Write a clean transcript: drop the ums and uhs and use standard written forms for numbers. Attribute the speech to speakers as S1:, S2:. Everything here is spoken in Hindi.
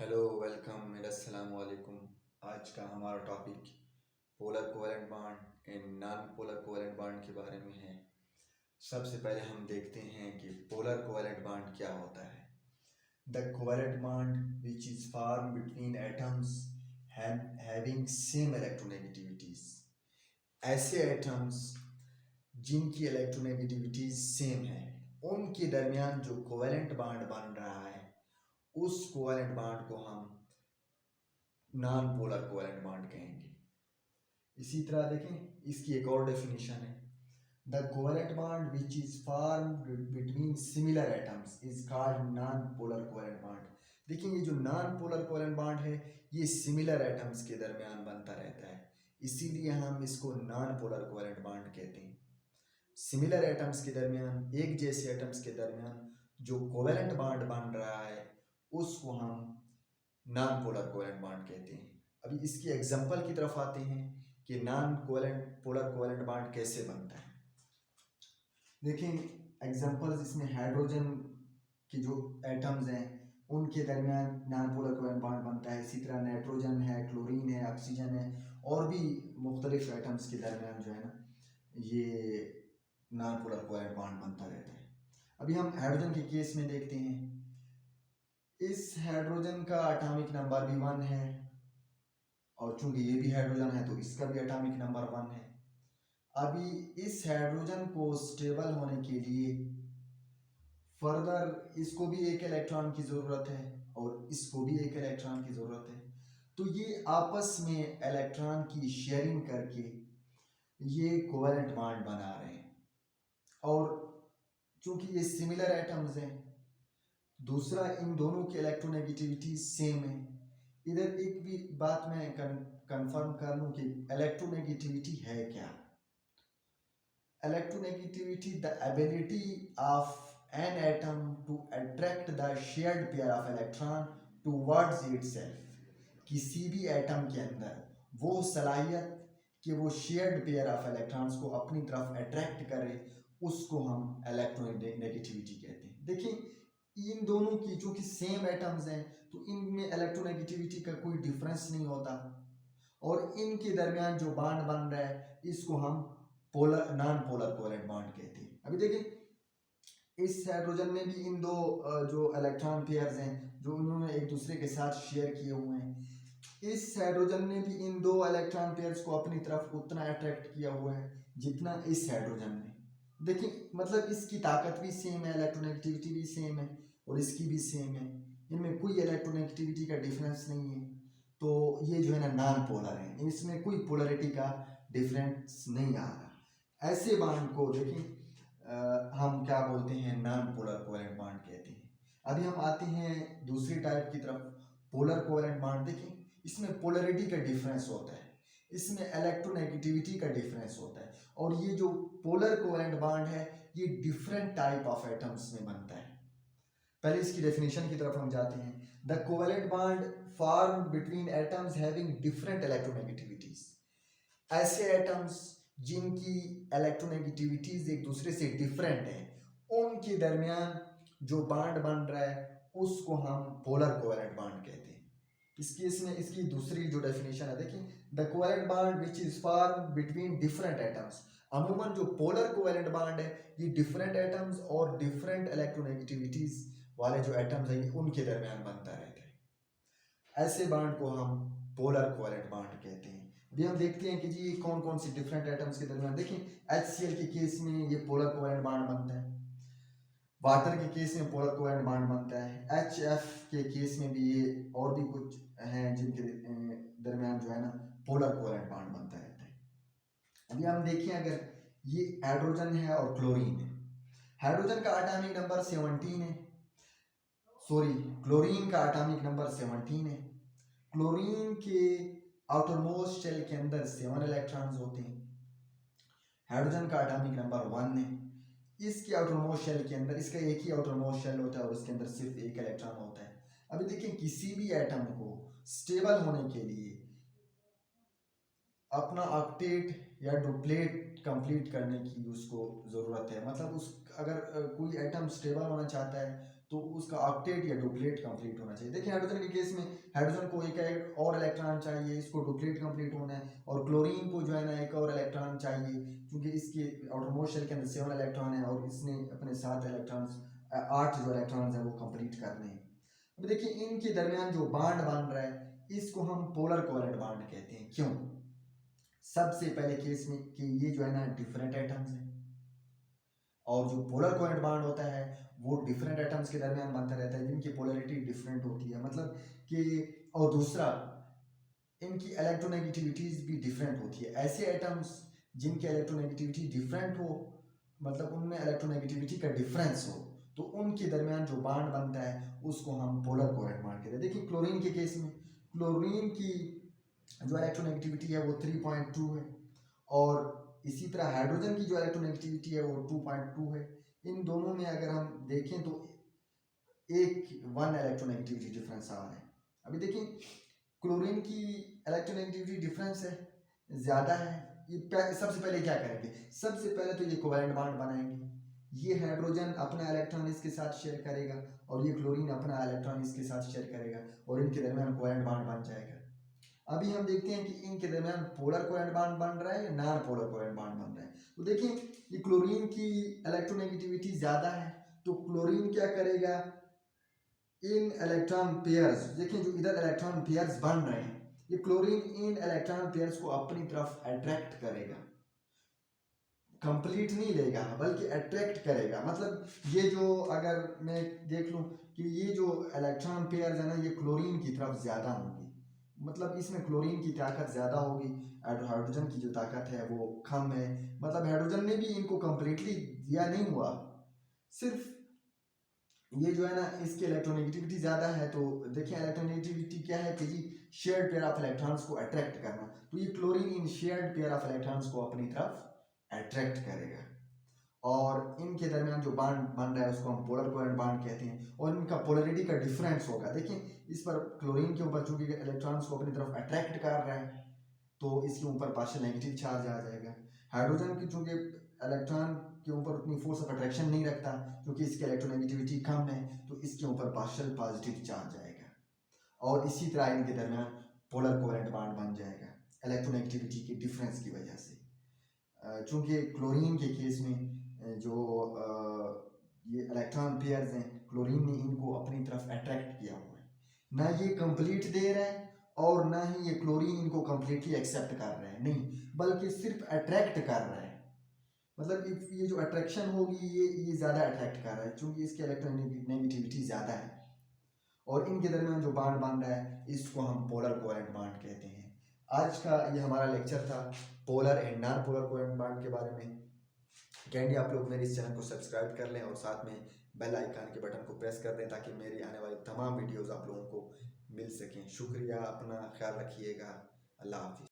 S1: हेलो वेलकम अस्सलाम वालेकुम। आज का हमारा topic polar covalent bond and non polar covalent bond के बारे में है। सबसे पहले हम देखते हैं कि पोलर कोवेलेंट बॉन्ड क्या होता है। The covalent bond which is form between atoms having same electronegativities. ऐसे एटम्स जिनकी इलेक्ट्रोनेगेटिविटीज सेम है, उनके दरमियान जो कोवेलेंट बॉन्ड बन रहा है, उस कोवेलेंट बॉन्ड को हम नॉन पोलर कोवेलेंट बॉन्ड कहेंगे। इसी तरह देखें, इसकी एक और डेफिनेशन है। The covalent bond which is formed between similar atoms is called non polar covalent bond. देखिए, ये जो नॉन पोलर कोवेलेंट बॉन्ड है, ये सिमिलर एटम्स के दरमियान बनता रहता है, इसीलिए हम इसको नॉन पोलर कोवेलेंट बॉन्ड कहते हैं। सिमिलर एटम्स के दरमियान, एक जैसे एटम्स के दरमियान जो कोवेलेंट बॉन्ड बन रहा है, उसको हम नॉन पोलर कोवेलेंट बॉन्ड कहते हैं। अभी इसकी एग्जांपल की तरफ आते हैं कि non covalent polar covalent bond कैसे बनता है। देखिए एग्जांपल्स इसमें हाइड्रोजन के जो एटम्स हैं, उनके दरमियान नॉन पोलर कोवेलेंट बॉन्ड बनता है। इसी तरह नाइट्रोजन है, क्लोरीन है, ऑक्सीजन है, और भी मुख्तलिफ एटम्स के दरमियान जो है ना, ये नॉन पोलर कोवेलेंट बॉन्ड बनता रहता है। अभी हम हाइड्रोजन के केस में देखते हैं। इस हाइड्रोजन का एटॉमिक नंबर भी 1 है, और चूंकि ये भी हाइड्रोजन है तो इसका भी एटॉमिक नंबर 1 है। अभी इस हाइड्रोजन को स्टेबल होने के लिए फर्दर इसको भी एक इलेक्ट्रॉन की ज़रूरत है और इसको भी एक इलेक्ट्रॉन की ज़रूरत है। तो ये आपस में इलेक्ट्रॉन की शेयरिंग करके ये कोवेलेंट बॉन्ड बना रहे हैं। और चूंकि ये सिमिलर एटम्स हैं, दूसरा इन दोनों की इलेक्ट्रोनेगेटिविटी सेम है। इधर एक भी बात मैं कंफर्म कर लूं कि इलेक्ट्रोनेगेटिविटी है क्या। Electronegativity the ability of an atom to attract the shared pair of electron towards itself. किसी भी एटम के अंदर वो सलाहियत कि वो शेयर्ड पेयर ऑफ इलेक्ट्रॉन्स को अपनी तरफ अट्रैक्ट करे, उसको हम इलेक्ट्रोनेगेटिविटी कहते हैं। देखिए, इन दोनों की चूंकि सेम एटम्स हैं तो इनमें इलेक्ट्रोनेगेटिविटी का कोई डिफरेंस नहीं होता, और इनके दरमियान जो बॉन्ड बन रहा है इसको हम polar non polar covalent bond कहते हैं। अभी देखिए, इस हाइड्रोजन में भी इन दो जो इलेक्ट्रॉन पेयर्स हैं जो उन्होंने एक दूसरे के साथ शेयर किए हुए हैं, इस हाइड्रोजन ने भी इन दो इलेक्ट्रॉन पेयर्स को अपनी तरफ उतना अट्रैक्ट किया हुआ है जितना इस हाइड्रोजन ने। देखिए, मतलब इसकी ताकत भी सेम है, इलेक्ट्रोनेगेटिविटी भी सेम है, और इसकी भी सेम है। इनमें कोई इलेक्ट्रोनेगेटिविटी का डिफरेंस नहीं है। तो ये जो है ना नॉन पोलर है, इसमें कोई पोलरिटी का डिफरेंस नहीं आ रहा। ऐसे बॉन्ड को देखिए हम क्या बोलते हैं, नॉन पोलर कोवेलेंट बॉन्ड कहते हैं। अभी हम आते हैं दूसरी टाइप की तरफ, पोलर कोवेलेंट बॉन्ड। देखिए, इसमें पोलरिटी का डिफरेंस होता है, इसमें इलेक्ट्रोनेगेटिविटी का डिफरेंस होता है, और ये जो पोलर कोवेलेंट बॉन्ड है ये डिफरेंट टाइप ऑफ एटम्स में बनता है। पहले इसकी डेफिनेशन की तरफ हम जाते हैं। The covalent bond form between atoms having different electronegativities. ऐसे एटम्स जिनकी इलेक्ट्रोनेगेटिविटीज एक दूसरे से डिफरेंट है, उनके दरमियान जो बॉन्ड बन रहा है उसको हम पोलर कोवेलेंट बॉन्ड कहते हैं। इस केस में इसकी दूसरी जो डेफिनेशन है, देखिए, the covalent bond which is form between different atoms. अमूमन जो पोलर कोवेलेंट बॉन्ड है ये डिफरेंट एटम्स और डिफरेंट इलेक्ट्रोनेगेटिविटीज वाले जो एटम्स हैं उनके दरमियान बनता रहता है। ऐसे बॉन्ड को हम पोलर कोवेलेंट बॉन्ड कहते हैं। अभी हम देखते हैं कि जी कौन कौन सी डिफरेंट एटम्स के दरमियान। देखिए, HCl के केस में ये पोलर कोवेलेंट बॉन्ड बनता है, वाटर के केस में पोलर कोवेलेंट बॉन्ड बनता है, HF के केस में भी ये और भी कुछ हैं जिनके दरमियान जो है ना पोलर कोवेलेंट बॉन्ड बनता रहता है। अभी हम देखें, अगर ये हाइड्रोजन है और क्लोरीन है, हाइड्रोजन का एटॉमिक नंबर 17 है, सॉरी क्लोरीन का एटॉमिक नंबर 17 है। क्लोरीन के आउटरमोस्ट शेल के अंदर 7 इलेक्ट्रॉन्स होते हैं। हाइड्रोजन का एटॉमिक नंबर 1 है। इसके आउटरमोस्ट शेल के अंदर, इसका एक ही आउटरमोस्ट शेल होता है और उसके अंदर सिर्फ एक इलेक्ट्रॉन होता है। अभी देखिए, किसी भी एटम को स्टेबल होने के लिए अपना ऑक्टेट या डुप्लेट कंप्लीट करने की उसको ज़रूरत है। मतलब उस अगर कोई एटम स्टेबल होना चाहता है तो उसका ऑक्टेट या डुप्लेट कंप्लीट होना चाहिए। देखिए हाइड्रोजन के केस में हाइड्रोजन को एक और इलेक्ट्रॉन चाहिए, इसको डुप्लेट कंप्लीट होना है, और क्लोरीन को जो है ना एक और इलेक्ट्रॉन चाहिए, क्योंकि इसके आउटरमोस्ट शेल के अंदर 7 इलेक्ट्रॉन है और इसने अपने 7 इलेक्ट्रॉन 8 जो इलेक्ट्रॉन्स हैं वो कंप्लीट करने हैं। अब देखिए इनके दरमियान जो बाड बन रहा है इसको हम पोलर कोवेलेंट बाड कहते हैं। क्यों? सबसे पहले केस में कि ये जो है ना डिफरेंट एटम्स हैं, और जो पोलर कोवेलेंट बाड होता है वो डिफरेंट एटम्स के दरमियान बनता रहता है जिनकी पोलरिटी डिफरेंट होती है, मतलब कि, और दूसरा इनकी इलेक्ट्रोनेगेटिविटीज भी डिफरेंट होती है। ऐसे एटम्स जिनकी इलेक्ट्रोनेगेटिविटी डिफरेंट हो, मतलब उनमें इलेक्ट्रोनेगेटिविटी का डिफरेंस हो, तो उनके दरमियान जो बाड बनता है उसको हम पोलर कोवेलेंट बाड कहते हैं। देखिए क्लोरीन के केस में क्लोरीन की जो इलेक्ट्रोनेगेटिविटी है वो 3.2 है, और इसी तरह हाइड्रोजन की जो इलेक्ट्रोनेगेटिविटी है वो 2.2 है। इन दोनों में अगर हम देखें तो एक 1 इलेक्ट्रोनेगेटिविटी डिफरेंस आ रहा है। अभी देखिए क्लोरीन की इलेक्ट्रोनेगेटिविटी डिफरेंस है, ज़्यादा है। ये सबसे पहले क्या करेंगे, सबसे पहले तो ये कोवेलेंट बॉन्ड बनाएंगे। ये हाइड्रोजन अपना इलेक्ट्रॉन इसके साथ शेयर करेगा और ये क्लोरीन अपना इलेक्ट्रॉन इसके साथ शेयर करेगा और इनके दरमियान कोवेलेंट बॉन्ड बन जाएगा। अभी हम देखते हैं कि इनके दरमियान पोलर कोवेलेंट बॉन्ड बन रहा है या नॉन पोलर कोवेलेंट बॉन्ड बन रहा है। तो देखिए ये क्लोरीन की इलेक्ट्रोनेगेटिविटी ज़्यादा है, तो क्लोरीन क्या करेगा, इन इलेक्ट्रॉन पेयर्स, देखिए जो इधर इलेक्ट्रॉन पेयर्स बन रहे हैं, ये क्लोरीन इन इलेक्ट्रॉन पेयर्स को अपनी तरफ अट्रैक्ट करेगा, कंप्लीट नहीं लेगा बल्कि अट्रैक्ट करेगा। मतलब ये जो अगर मैं देख लूं कि ये जो इलेक्ट्रॉन पेयर्स है ना ये क्लोरीन की तरफ ज़्यादा होंगी, मतलब इसमें क्लोरीन की ताकत ज़्यादा होगी, हाइड्रोजन की जो ताकत है वो कम है। मतलब हाइड्रोजन ने भी इनको कंप्लीटली दिया नहीं हुआ, सिर्फ ये जो है ना इसकी इलेक्ट्रोनेगेटिविटी ज़्यादा है। तो देखिए इलेक्ट्रोनेगेटिविटी क्या है कि जी शेयर्ड पेयर ऑफ इलेक्ट्रॉन्स को अट्रैक्ट करना, तो ये chlorine in shared pair of electrons को अपनी तरफ अट्रैक्ट करेगा, और इनके दरमियान जो बॉन्ड बन रहा है उसको हम पोलर कोवेलेंट बॉन्ड कहते हैं, और इनका पोलरिटी का डिफरेंस होगा। देखिए इस पर क्लोरीन के ऊपर चूंकि इलेक्ट्रॉन्स को अपनी तरफ अट्रैक्ट कर रहा है तो इसके ऊपर पार्शियल नेगेटिव चार्ज आ जाएगा। हाइड्रोजन की चूंकि इलेक्ट्रॉन के ऊपर उतनी फोर्स ऑफ अट्रैक्शन नहीं रखता क्योंकि इसकी इलेक्ट्रोनेगेटिविटी कम है, तो इसके ऊपर पार्शियल पॉजिटिव चार्ज आएगा, और इसी तरह इनके दरमियान पोलर कोवेलेंट बॉन्ड बन जाएगा इलेक्ट्रोनेगेटिविटी के डिफरेंस की वजह से। चूंकि क्लोरीन के केस में जो ये इलेक्ट्रॉन पेयर्स हैं क्लोरीन ने इनको अपनी तरफ अट्रैक्ट किया हुआ है, ना ये कंप्लीट दे रहा है और ना ही ये क्लोरीन इनको कंप्लीटली एक्सेप्ट कर रहा है, नहीं बल्कि सिर्फ अट्रैक्ट कर रहा है। मतलब ये जो अट्रैक्शन होगी ये ज़्यादा अट्रैक्ट कर रहा है क्योंकि इसकी इलेक्ट्रोनेगेटिविटी ज़्यादा है, और इनके दरमियान जो बॉन्ड बन रहा है इसको हम पोलर कोवेलेंट बॉन्ड कहते हैं। आज का ये हमारा लेक्चर था polar and non polar covalent bond के बारे में। कैंडी आप लोग मेरे इस चैनल को सब्सक्राइब कर लें और साथ में बेल आइकन के बटन को प्रेस कर दें ताकि मेरी आने वाली तमाम वीडियोस आप लोगों को मिल सकें। शुक्रिया, अपना ख्याल रखिएगा, अल्लाह हाफिज़।